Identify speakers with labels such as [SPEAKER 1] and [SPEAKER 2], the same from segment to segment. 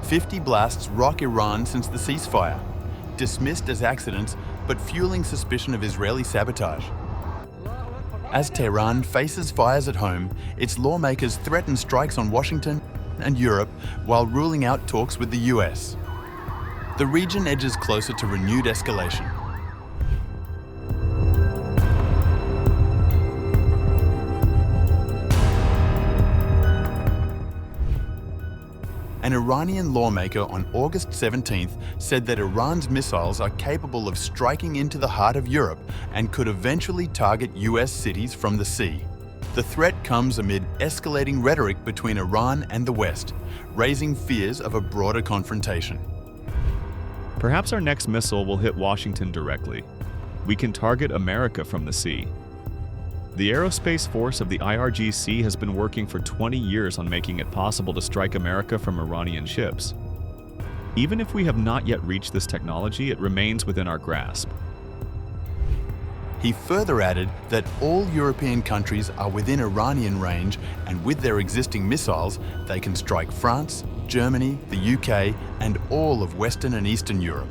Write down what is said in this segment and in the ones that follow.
[SPEAKER 1] 50 blasts rock Iran since the ceasefire, dismissed as accidents but fueling suspicion of Israeli sabotage. As Tehran faces fires at home, its lawmakers threaten strikes on Washington and Europe while ruling out talks with the US. The region edges closer to renewed escalation. An Iranian lawmaker on August 17th said that Iran's missiles are capable of striking into the heart of Europe and could eventually target US cities from the sea. The threat comes amid escalating rhetoric between Iran and the West, raising fears of a broader confrontation.
[SPEAKER 2] Perhaps our next missile will hit Washington directly. We can target America from the sea. The aerospace force of the IRGC has been working for 20 years on making it possible to strike America from Iranian ships. Even if we have not yet reached this technology, it remains within our grasp.
[SPEAKER 1] He further added that all European countries are within Iranian range, and with their existing missiles, they can strike France, Germany, the UK, and all of Western and Eastern Europe.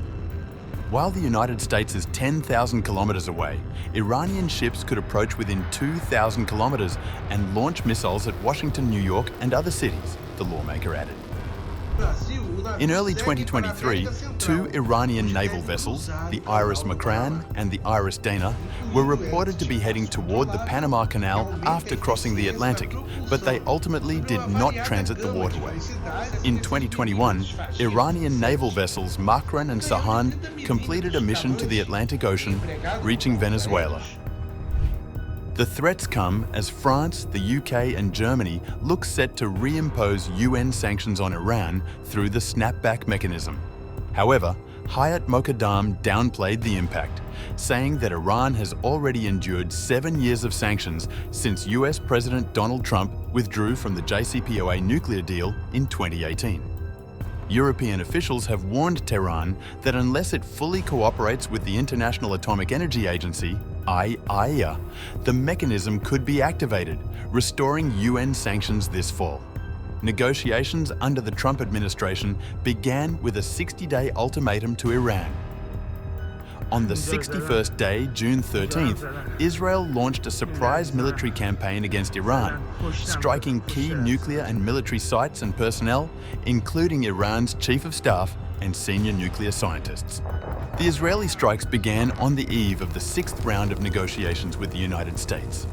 [SPEAKER 1] While the United States is 10,000 kilometers away, Iranian ships could approach within 2,000 kilometers and launch missiles at Washington, New York, and other cities, the lawmaker added. In early 2023, two Iranian naval vessels, the Iris Makran and the Iris Dana, were reported to be heading toward the Panama Canal after crossing the Atlantic, but they ultimately did not transit the waterway. In 2021, Iranian naval vessels Makran and Sahand completed a mission to the Atlantic Ocean, reaching Venezuela. The threats come as France, the UK and Germany look set to reimpose UN sanctions on Iran through the snapback mechanism. However, Hayat Moqaddam downplayed the impact, saying that Iran has already endured 7 years of sanctions since US President Donald Trump withdrew from the JCPOA nuclear deal in 2018. European officials have warned Tehran that unless it fully cooperates with the International Atomic Energy Agency, IAEA, the mechanism could be activated, restoring UN sanctions this fall. Negotiations under the Trump administration began with a 60-day ultimatum to Iran. On the 61st day, June 13th, Israel launched a surprise military campaign against Iran, striking key nuclear and military sites and personnel, including Iran's chief of staff and senior nuclear scientists. The Israeli strikes began on the eve of the 6th round of negotiations with the United States.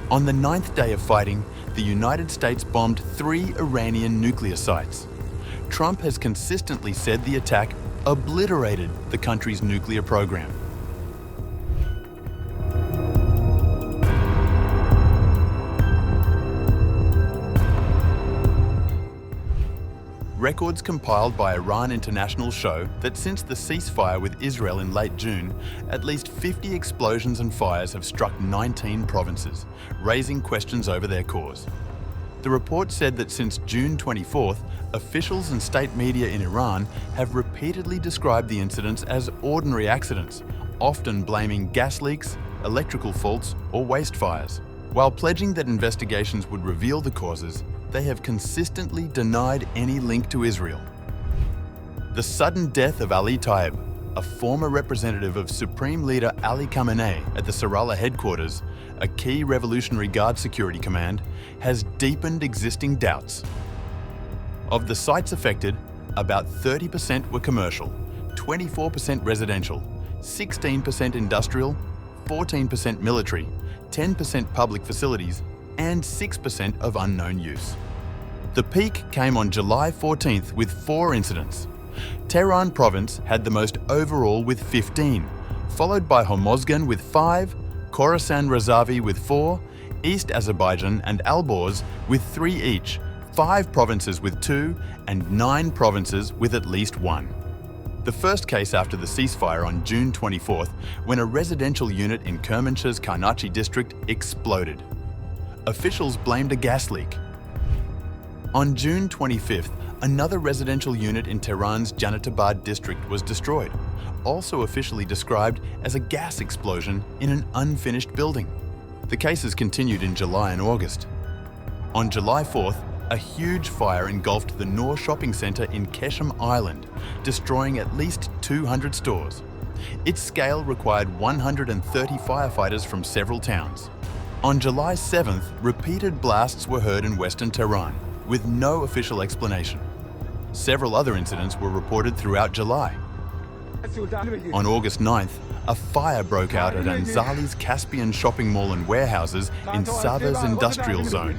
[SPEAKER 1] On the 9th day of fighting, the United States bombed 3 Iranian nuclear sites. Trump has consistently said the attack obliterated the country's nuclear program. Records compiled by Iran International show that since the ceasefire with Israel in late June, at least 50 explosions and fires have struck 19 provinces, raising questions over their cause. The report said that since June 24th, officials and state media in Iran have repeatedly described the incidents as ordinary accidents, often blaming gas leaks, electrical faults, or waste fires. While pledging that investigations would reveal the causes, they have consistently denied any link to Israel. The sudden death of Ali Taib, a former representative of Supreme Leader Ali Khamenei at the Sarala headquarters, a key Revolutionary Guard security command, has deepened existing doubts. Of the sites affected, about 30% were commercial, 24% residential, 16% industrial, 14% military, 10% public facilities, and 6% of unknown use. The peak came on July 14th with 4 incidents. Tehran province had the most overall with 15, followed by Hormozgan with 5, Khorasan Razavi with 4, East Azerbaijan and Alborz with 3 each, 5 provinces with 2, and 9 provinces with at least 1. The first case after the ceasefire on June 24th, when a residential unit in Kermansha's Karnachi district exploded. Officials blamed a gas leak. On June 25th, another residential unit in Tehran's Janatabad district was destroyed, also officially described as a gas explosion in an unfinished building. The cases continued in July and August. On July 4th, a huge fire engulfed the Noor shopping centre in Keshem Island, destroying at least 200 stores. Its scale required 130 firefighters from several towns. On July 7th, repeated blasts were heard in western Tehran, with no official explanation. Several other incidents were reported throughout July. On August 9th, a fire broke out at Anzali's Caspian shopping mall and warehouses in Savar's industrial zone,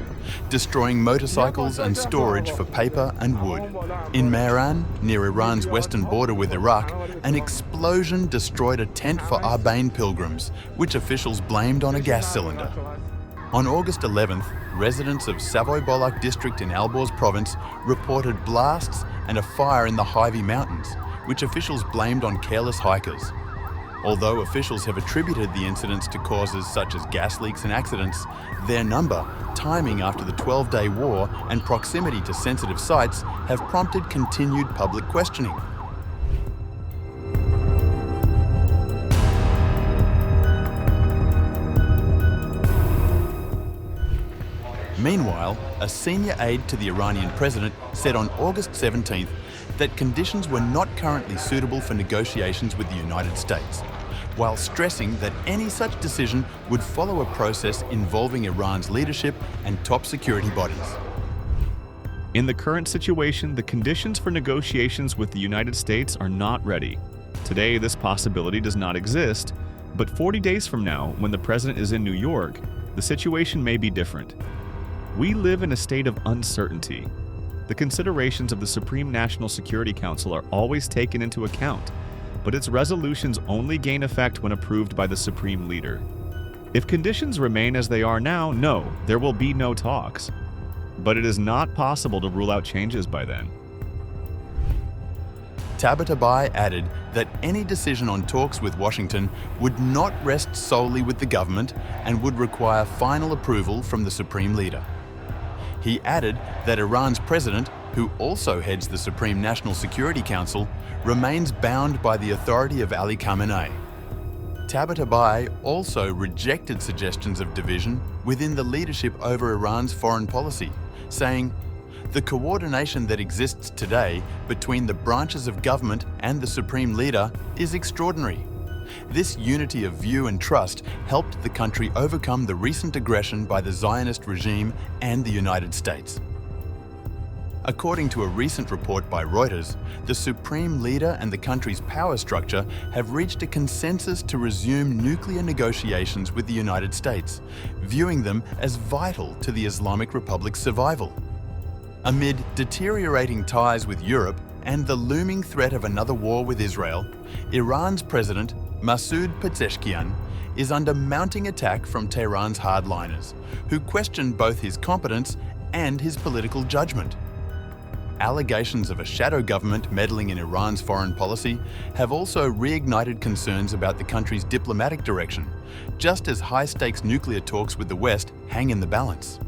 [SPEAKER 1] destroying motorcycles and storage for paper and wood. In Mehran, near Iran's western border with Iraq, an explosion destroyed a tent for Arbain pilgrims, which officials blamed on a gas cylinder. On August 11th, residents of Savoy-Bolak district in Alborz province reported blasts and a fire in the Hyvy Mountains, which officials blamed on careless hikers. Although officials have attributed the incidents to causes such as gas leaks and accidents, their number, timing after the 12-day war, and proximity to sensitive sites have prompted continued public questioning. Meanwhile, a senior aide to the Iranian president said on August 17th that conditions were not currently suitable for negotiations with the United States, while stressing that any such decision would follow a process involving Iran's leadership and top security bodies.
[SPEAKER 2] In the current situation, the conditions for negotiations with the United States are not ready. Today, this possibility does not exist, but 40 days from now, when the president is in New York, the situation may be different. We live in a state of uncertainty. The considerations of the Supreme National Security Council are always taken into account, but its resolutions only gain effect when approved by the Supreme Leader. If conditions remain as they are now, no, there will be no talks. But it is not possible to rule out changes by then.
[SPEAKER 1] Tabatabai added that any decision on talks with Washington would not rest solely with the government and would require final approval from the Supreme Leader. He added that Iran's president, who also heads the Supreme National Security Council, remains bound by the authority of Ali Khamenei. Tabatabai also rejected suggestions of division within the leadership over Iran's foreign policy, saying, "The coordination that exists today between the branches of government and the Supreme Leader is extraordinary. This unity of view and trust helped the country overcome the recent aggression by the Zionist regime and the United States." According to a recent report by Reuters, the Supreme Leader and the country's power structure have reached a consensus to resume nuclear negotiations with the United States, viewing them as vital to the Islamic Republic's survival. Amid deteriorating ties with Europe and the looming threat of another war with Israel, Iran's president, Masoud Pezeshkian, is under mounting attack from Tehran's hardliners, who question both his competence and his political judgment. Allegations of a shadow government meddling in Iran's foreign policy have also reignited concerns about the country's diplomatic direction, just as high-stakes nuclear talks with the West hang in the balance.